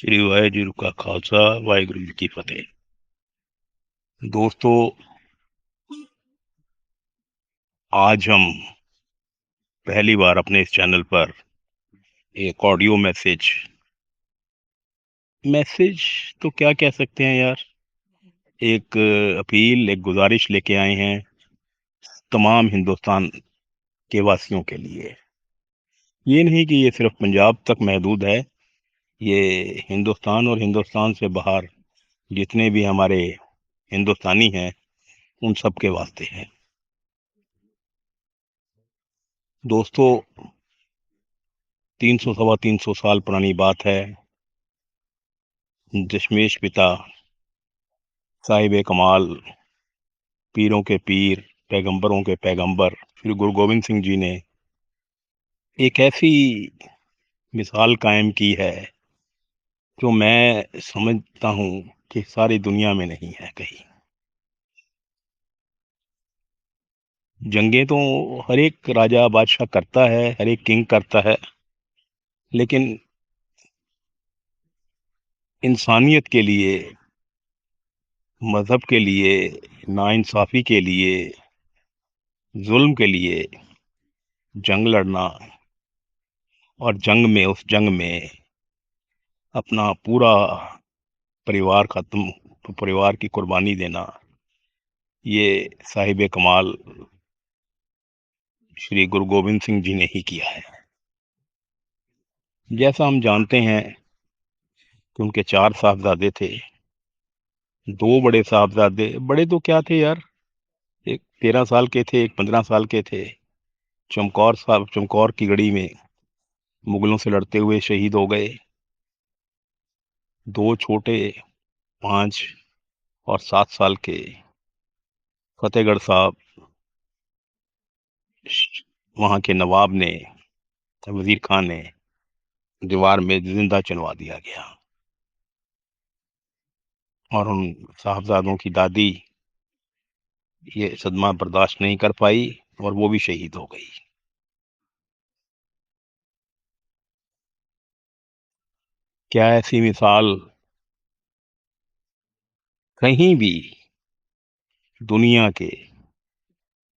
ਸ਼੍ਰੀ ਵਾਹਿਗੁਰੂ ਕਾ ਖਾਲਸਾ ਵਾਹਿਗੁਰੂ ਜੀ ਕੀ ਫਤਿਹ। दोस्तों, आज हम पहली बार अपने इस चैनल पर एक ऑडियो मैसेज मैसेज तो क्या कह सकते हैं यार, एक अपील, एक गुजारिश लेके आए हैं तमाम हिंदुस्तान के वासियों के लिए। ये नहीं कि ये सिर्फ पंजाब तक महदूद है, ये हिंदुस्तान और हिंदुस्तान से बाहर जितने भी हमारे हिंदुस्तानी हैं उन सब के वास्ते है। दोस्तों, 300 साल पुरानी बात है। दशमेश पिता, साहिब कमाल, पीरों के पीर, पैगंबरों के पैगंबर श्री गुरु गोविंद सिंह जी ने एक ऐसी मिसाल कायम की है जो मैं समझता हूँ कि सारी दुनिया में नहीं है कहीं। जंगें तो हर एक राजा बादशाह करता है, हर एक किंग करता है, लेकिन इंसानियत के लिए, मजहब के लिए, नाइंसाफी के लिए, जुल्म के लिए जंग लड़ना और उस जंग में अपना पूरा परिवार की कुर्बानी देना, ये साहिब कमाल श्री गुरु गोविंद सिंह जी ने ही किया है। जैसा हम जानते हैं कि उनके 4 साहबजादे थे। 2 बड़े साहबजादे, बड़े तो क्या थे यार, एक 13 साल के थे, एक 15 साल के थे। चमकौर की गढ़ी में मुगलों से लड़ते हुए शहीद हो गए। 2 छोटे, 5 और 7 साल के फतेहगढ़ साहब, वहाँ के नवाब ने, वजीर खान ने दीवार में जिंदा चुनवा दिया गया और उन साहबजादों की दादी ये सदमा बर्दाश्त नहीं कर पाई और वो भी शहीद हो गई। क्या ऐसी मिसाल कहीं भी दुनिया के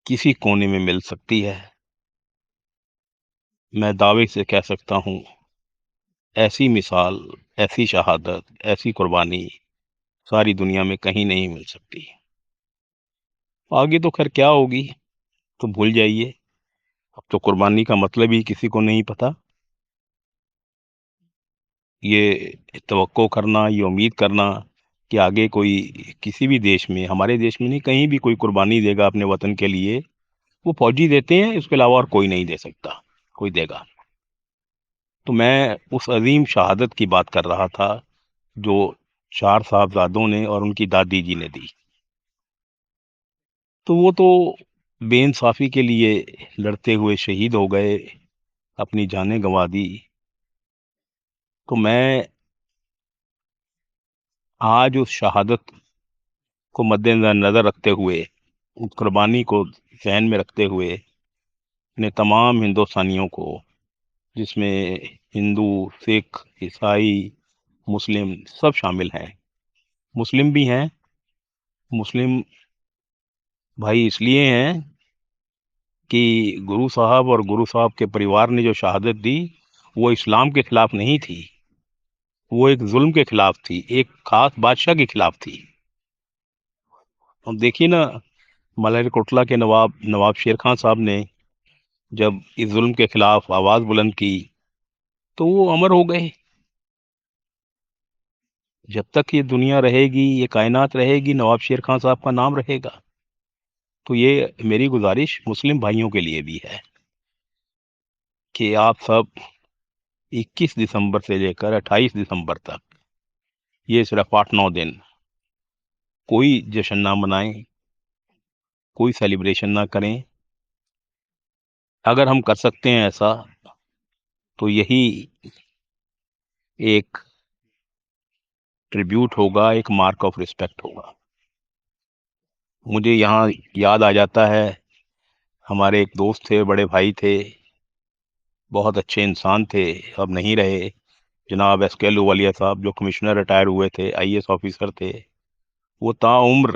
किसी कोने में मिल सकती है? मैं दावे से कह सकता हूँ, ऐसी मिसाल, ऐसी शहादत, ऐसी कुर्बानी सारी दुनिया में कहीं नहीं मिल सकती। आगे तो खैर क्या होगी तो भूल जाइए, अब तो कुर्बानी का मतलब ही किसी को नहीं पता। ये तवक्को करना, ये उम्मीद करना कि आगे कोई किसी भी देश में, हमारे देश में नहीं, कहीं भी कोई कुर्बानी देगा अपने वतन के लिए, वो फौजी देते हैं, इसके अलावा और कोई नहीं दे सकता, कोई देगा। तो मैं उस अजीम शहादत की बात कर रहा था जो 4 साहबजादों ने और उनकी दादी जी ने दी। तो वो तो बेइंसाफी के लिए लड़ते हुए शहीद हो गए, अपनी जानें गंवा दी। तो मैं आज उस शहादत को मद्देनजर रखते हुए, उस कुर्बानी को ज़हन में रखते हुए, अपने तमाम हिंदुस्तानियों को, जिसमें हिंदू, सिख, ईसाई, मुस्लिम सब शामिल हैं, मुस्लिम भी हैं, मुस्लिम भाई इसलिए हैं कि गुरु साहब और गुरु साहब के परिवार ने जो शहादत दी, वो इस्लाम के खिलाफ नहीं थी, वो एक जुल्म के खिलाफ थी, एक खास बादशाह के खिलाफ थी। अब देखिए ना, मलहरकोटला के नवाब शेर खान साहब ने जब इस जुल्म के खिलाफ आवाज बुलंद की तो वो अमर हो गए। जब तक ये दुनिया रहेगी, ये कायनात रहेगी, नवाब शेर खान साहब का नाम रहेगा। तो ये मेरी गुजारिश मुस्लिम भाइयों के लिए भी है कि आप सब 21 दिसंबर से लेकर 28 दिसंबर तक, ये सिर्फ 8-9 दिन, कोई जश्न ना मनाएं, कोई सेलिब्रेशन ना करें। अगर हम कर सकते हैं ऐसा, तो यही एक ट्रिब्यूट होगा, एक मार्क ऑफ रिस्पेक्ट होगा। मुझे यहाँ याद आ जाता है, हमारे एक दोस्त थे, बड़े भाई थे, बहुत अच्छे इंसान थे, अब नहीं रहे, جناب ایس کے لووالیہ صاحب جو کمشنر ریٹائر ہوئے تھے، IAS آفیسر تھے، وہ تاعمر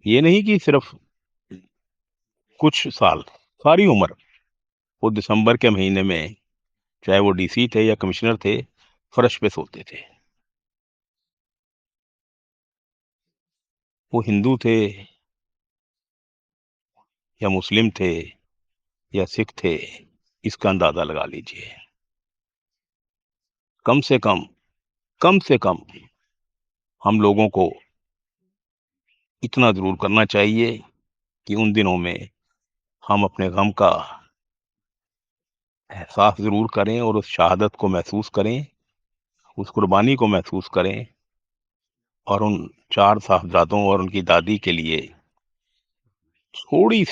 یہ نہیں کہ صرف کچھ سال، ساری عمر وہ دسمبر کے مہینے میں، چاہے وہ DC تھے یا کمشنر تھے، فرش پہ سوتے تھے. وہ ہندو تھے یا مسلم تھے یا سکھ تھے، اس کا اندازہ لگا لیجئے. کم سے کم، کم سے کم ہم لوگوں کو اتنا ضرور کرنا چاہیے کہ ان دنوں میں ہم اپنے غم کا احساس ضرور کریں اور اس شہادت کو محسوس کریں، اس قربانی کو محسوس کریں، اور ان 4 صاحبزادوں اور ان کی دادی کے لیے تھوڑی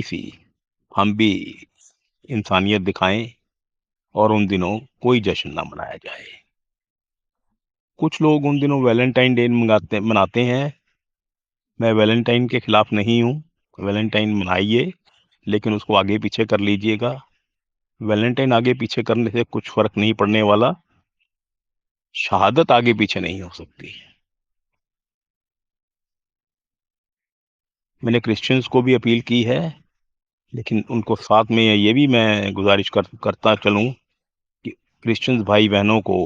سی ہم بھی انسانیت دکھائیں اور ان دنوں کوئی جشن نہ منایا جائے. کچھ لوگ ان دنوں ویلنٹائن ڈے مناتے ہیں. میں ویلنٹائن کے خلاف نہیں ہوں، ویلنٹائن منائیے، لیکن اس کو آگے پیچھے کر لیجئے گا. ویلنٹائن آگے پیچھے کرنے سے کچھ فرق نہیں پڑنے والا، شہادت آگے پیچھے نہیں ہو سکتی. میں نے کرسچنز کو بھی اپیل کی ہے، لیکن ان کو ساتھ میں یہ بھی میں گزارش کرتا چلوں کہ کرسچنز بھائی بہنوں کو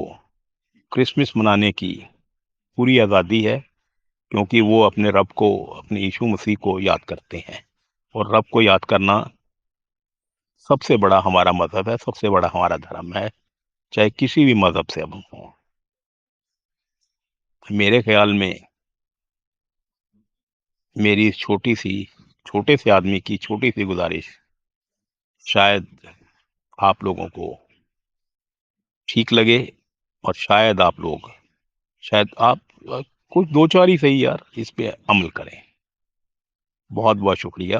کرسمس منانے کی پوری آزادی ہے، کیونکہ وہ اپنے رب کو، اپنے ییشو مسیح کو یاد کرتے ہیں، اور رب کو یاد کرنا سب سے بڑا ہمارا مذہب ہے، سب سے بڑا ہمارا دھرم ہے، چاہے کسی بھی مذہب سے ہم ہوں. میرے خیال میں میری اس چھوٹے سے آدمی کی چھوٹی سی گزارش شاید آپ لوگوں کو ٹھیک لگے، اور شاید آپ کچھ دو چار ہی صحیح یار اس پہ عمل کریں. بہت بہت شکریہ.